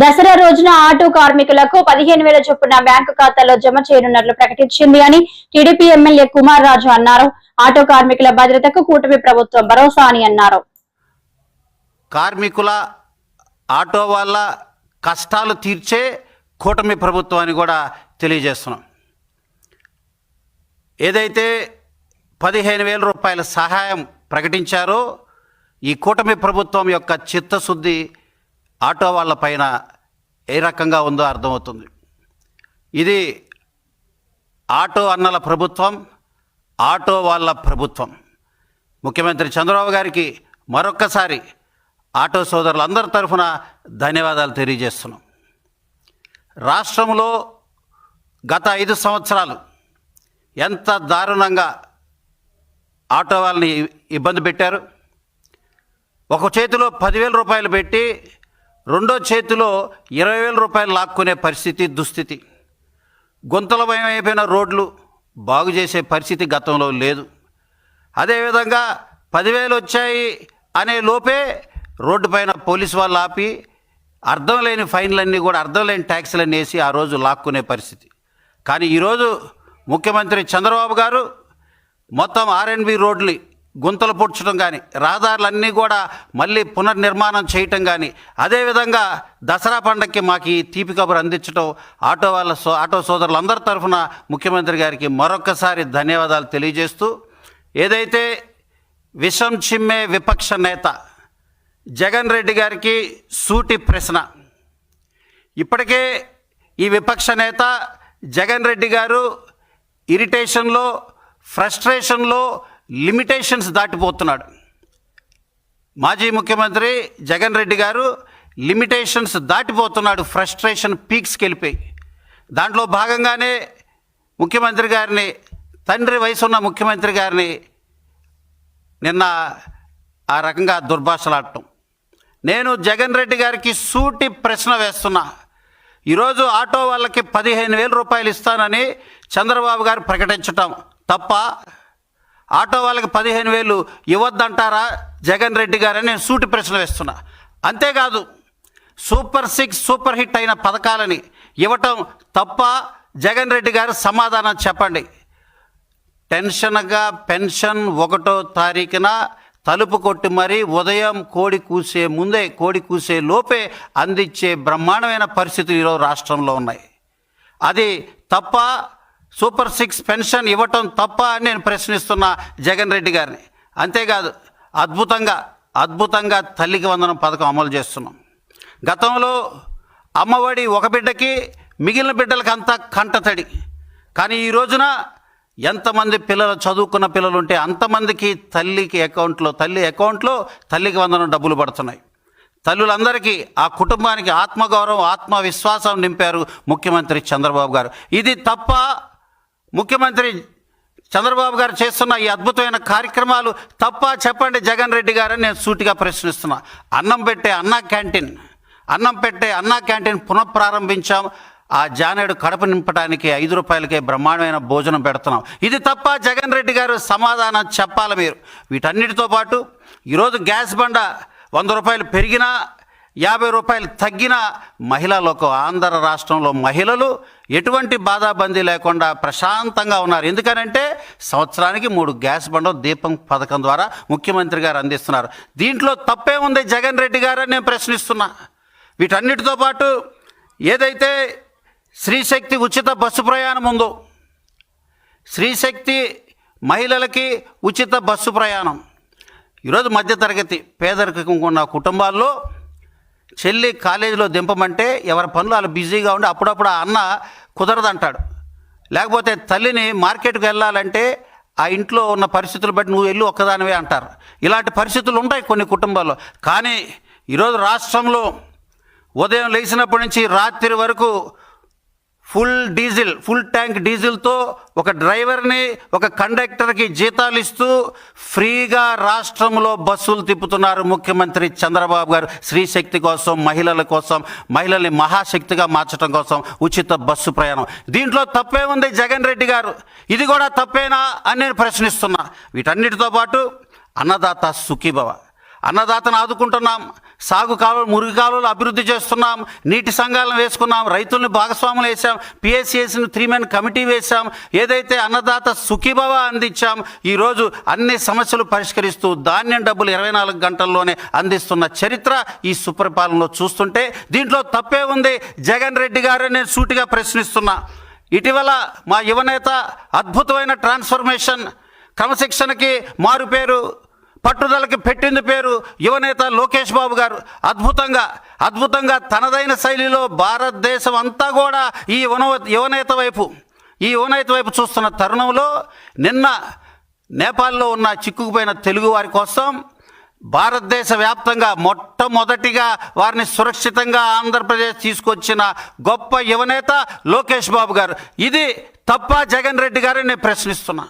దసరా రోజున ఆటో కార్మికులకు 15,000 చొప్పున బ్యాంకు ఖాతాలో జమ చేయనున్నట్లు ప్రకటించింది అని టీడీపీ ఎమ్మెల్యే కుమార్ రాజు అన్నారు. ఆటో కార్మికుల భద్రతకు కూటమి ప్రభుత్వం భరోసా అని అన్నారు. కార్మికుల ఆటో వాళ్ళ కష్టాలు తీర్చే కూటమి ప్రభుత్వం అని కూడా తెలియజేస్తున్నాం. ఏదైతే 15,000 రూపాయల సహాయం ప్రకటించారో ఈ కూటమి ప్రభుత్వం యొక్క చిత్తశుద్ధి ఆటో వాళ్ళ పైన ఏ రకంగా ఉందో అర్థమవుతుంది. ఇది ఆటో అన్నల ప్రభుత్వం, ఆటో వాళ్ళ ప్రభుత్వం. ముఖ్యమంత్రి చంద్రబాబు గారికి మరొక్కసారి ఆటో సోదరులందరి తరఫున ధన్యవాదాలు తెలియజేస్తున్నాం. రాష్ట్రంలో గత 5 సంవత్సరాలు ఎంత దారుణంగా ఆటో వాళ్ళని ఇబ్బంది పెట్టారు. ఒక చేతిలో 10,000 రూపాయలు పెట్టి రెండో చేతిలో 20,000 రూపాయలు లాక్కునే పరిస్థితి, దుస్థితి. గుంతలమయం అయిపోయిన రోడ్లు బాగు చేసే పరిస్థితి గతంలో లేదు. అదేవిధంగా 10,000 వచ్చాయి అనే లోపే రోడ్డు పైన పోలీసు వాళ్ళు ఆపి అర్థం లేని ఫైన్లన్నీ కూడా అర్థం లేని ట్యాక్సులన్నీ వేసి ఆ రోజు లాక్కునే పరిస్థితి. కానీ ఈరోజు ముఖ్యమంత్రి చంద్రబాబు గారు మొత్తం ఆర్ఎన్బి రోడ్లు గుంతలు పొడ్చడం కానీ, రహదారులన్నీ కూడా మళ్ళీ పునర్నిర్మాణం చేయటం కానీ, అదేవిధంగా దసరా పండగకి మాకు ఈ తీపి కబురు అందించడం ఆటో సోదరులందరి తరఫున ముఖ్యమంత్రి గారికి మరొక్కసారి ధన్యవాదాలు తెలియజేస్తూ, ఏదైతే విషం చిమ్మే విపక్ష నేత జగన్ రెడ్డి గారికి సూటి ప్రశ్న. ఇప్పటికే ఈ విపక్ష నేత జగన్ రెడ్డి గారు ఇరిటేషన్లో, ఫ్రస్ట్రేషన్లో లిమిటేషన్స్ దాటిపోతున్నాడు. మాజీ ముఖ్యమంత్రి జగన్ రెడ్డి గారు లిమిటేషన్స్ దాటిపోతున్నాడు, ఫ్రస్ట్రేషన్ పీక్స్కి వెళ్ళిపోయి. దాంట్లో భాగంగానే ముఖ్యమంత్రి గారిని, తండ్రి వయసున్న ముఖ్యమంత్రి గారిని నిన్న ఆ రకంగా దుర్భాషలాడటం. నేను జగన్ రెడ్డి గారికి సూటి ప్రశ్న వేస్తున్నా. ఈరోజు ఆటో వాళ్ళకి 15,000 రూపాయలు ఇస్తానని చంద్రబాబు గారు ప్రకటించటం తప్ప? ఆటో వాళ్ళకి 15,000 ఇవ్వద్దంటారా జగన్ రెడ్డి గారని నేను సూటి ప్రశ్న వేస్తున్నా. అంతేకాదు సూపర్ 6 సూపర్ హిట్ అయిన పథకాలని ఇవ్వటం తప్ప? జగన్ రెడ్డి గారు సమాధానం చెప్పండి. టెన్షన్గా పెన్షన్ 1వ తారీఖున తలుపు కొట్టి మరీ ఉదయం కోడి కూసే లోపే అందించే బ్రహ్మాండమైన పరిస్థితులు ఈరోజు రాష్ట్రంలో ఉన్నాయి. అది తప్ప? సూపర్ 6 పెన్షన్ ఇవ్వటం తప్ప అని నేను ప్రశ్నిస్తున్నా జగన్ రెడ్డి గారిని. అంతేకాదు అద్భుతంగా తల్లికి వందనం పథకం అమలు చేస్తున్నాం. గతంలో అమ్మఒడి ఒక బిడ్డకి, మిగిలిన బిడ్డలకి అంతా కంటతడి. కానీ ఈ రోజున ఎంతమంది పిల్లలు, చదువుకున్న పిల్లలు ఉంటే అంతమందికి తల్లి అకౌంట్లో తల్లికి వందనం డబ్బులు పడుతున్నాయి. తల్లులందరికీ, ఆ కుటుంబానికి ఆత్మగౌరవం, ఆత్మవిశ్వాసం నింపారు ముఖ్యమంత్రి చంద్రబాబు గారు. ఇది తప్ప? ముఖ్యమంత్రి చంద్రబాబు గారు చేస్తున్న ఈ అద్భుతమైన కార్యక్రమాలు తప్ప చెప్పండి జగన్ రెడ్డి గారని నేను సూటిగా ప్రశ్నిస్తున్నా. అన్నం పెట్టే అన్నా క్యాంటీన్ పునఃప్రారంభించాం. ఆ జానేడు కడప నింపడానికి 5 రూపాయలకే బ్రహ్మాండమైన భోజనం పెడుతున్నాం. ఇది తప్ప? జగన్ రెడ్డి గారు సమాధానం చెప్పాలి మీరు. వీటన్నిటితో పాటు ఈరోజు గ్యాస్ బండ 100 రూపాయలు పెరిగినా, 50 రూపాయలు తగ్గిన మహిళా లోకం, ఆంధ్ర రాష్ట్రంలో మహిళలు ఎటువంటి బాధాబందీ లేకుండా ప్రశాంతంగా ఉన్నారు. ఎందుకనంటే సంవత్సరానికి 3 గ్యాస్ బండం దీపం పథకం ద్వారా ముఖ్యమంత్రి గారు అందిస్తున్నారు. దీంట్లో తప్పే ఉంది జగన్ రెడ్డి గారు అని నేను ప్రశ్నిస్తున్నా. వీటన్నిటితో పాటు ఏదైతే శ్రీశక్తి ఉచిత బస్సు ప్రయాణం ఉందో, శ్రీశక్తి మహిళలకి ఉచిత బస్సు ప్రయాణం, ఈరోజు మధ్యతరగతి పేదరికం ఉన్న కుటుంబాల్లో చెల్లి కాలేజీలో దింపమంటే ఎవరి పనులు వాళ్ళు బిజీగా ఉండి అప్పుడప్పుడు ఆ అన్న కుదరదంటాడు. లేకపోతే తల్లిని మార్కెట్కి వెళ్ళాలంటే ఆ ఇంట్లో ఉన్న పరిస్థితులు బట్టి నువ్వు వెళ్ళి ఒక్కదానివే అంటారు. ఇలాంటి పరిస్థితులు ఉంటాయి కొన్ని కుటుంబాల్లో. కానీ ఈరోజు రాష్ట్రంలో ఉదయం లేచినప్పటి నుంచి రాత్రి వరకు ఫుల్ ట్యాంక్ డీజిల్తో ఒక డ్రైవర్ని, ఒక కండక్టర్కి జీతాలు ఇస్తూ ఫ్రీగా రాష్ట్రంలో బస్సులు తిప్పుతున్నారు ముఖ్యమంత్రి చంద్రబాబు గారు. శ్రీశక్తి కోసం, మహిళల కోసం, మహిళల్ని మహాశక్తిగా మార్చడం కోసం ఉచిత బస్సు ప్రయాణం. దీంట్లో తప్పే ఉంది జగన్ రెడ్డి గారు? ఇది కూడా తప్పేనా అని నేను ప్రశ్నిస్తున్నా. వీటన్నిటితో పాటు అన్నదాత సుఖీభవ, అన్నదాతను ఆదుకుంటున్నాం. సాగు కాలువలు, మురుగు కాలువలు అభివృద్ధి చేస్తున్నాం, నీటి సంఘాలను వేసుకున్నాం, రైతుల్ని భాగస్వాములు వేసాం, పిఎస్సిఎస్ని 3-man కమిటీ వేశాం, ఏదైతే అన్నదాత సుఖీభవ అందించాం. ఈరోజు అన్ని సమస్యలు పరిష్కరిస్తూ ధాన్యం డబ్బులు 24 గంటల్లోనే అందిస్తున్న చరిత్ర ఈ సుపరిపాలనలో చూస్తుంటే దీంట్లో తప్పే ఉంది? జగన్ రెడ్డి గారు నేను సూటిగా ప్రశ్నిస్తున్నా. ఇటీవల మా యువనేత అద్భుతమైన ట్రాన్స్ఫర్మేషన్, క్రమశిక్షణకి మారుపేరు, పట్టుదలకి పెట్టింది పేరు యువనేత లోకేష్ బాబు గారు అద్భుతంగా తనదైన శైలిలో భారతదేశం అంతా కూడా ఈ యువనేత వైపు చూస్తున్న తరుణంలో నిన్న నేపాల్లో ఉన్న చిక్కుకుపోయిన తెలుగు వారి కోసం భారతదేశ వ్యాప్తంగా మొట్టమొదటిగా వారిని సురక్షితంగా ఆంధ్రప్రదేశ్ తీసుకొచ్చిన గొప్ప యువనేత లోకేష్ బాబు గారు. ఇది తప్ప జగన్ రెడ్డి గారిని నేను ప్రశ్నిస్తున్నా.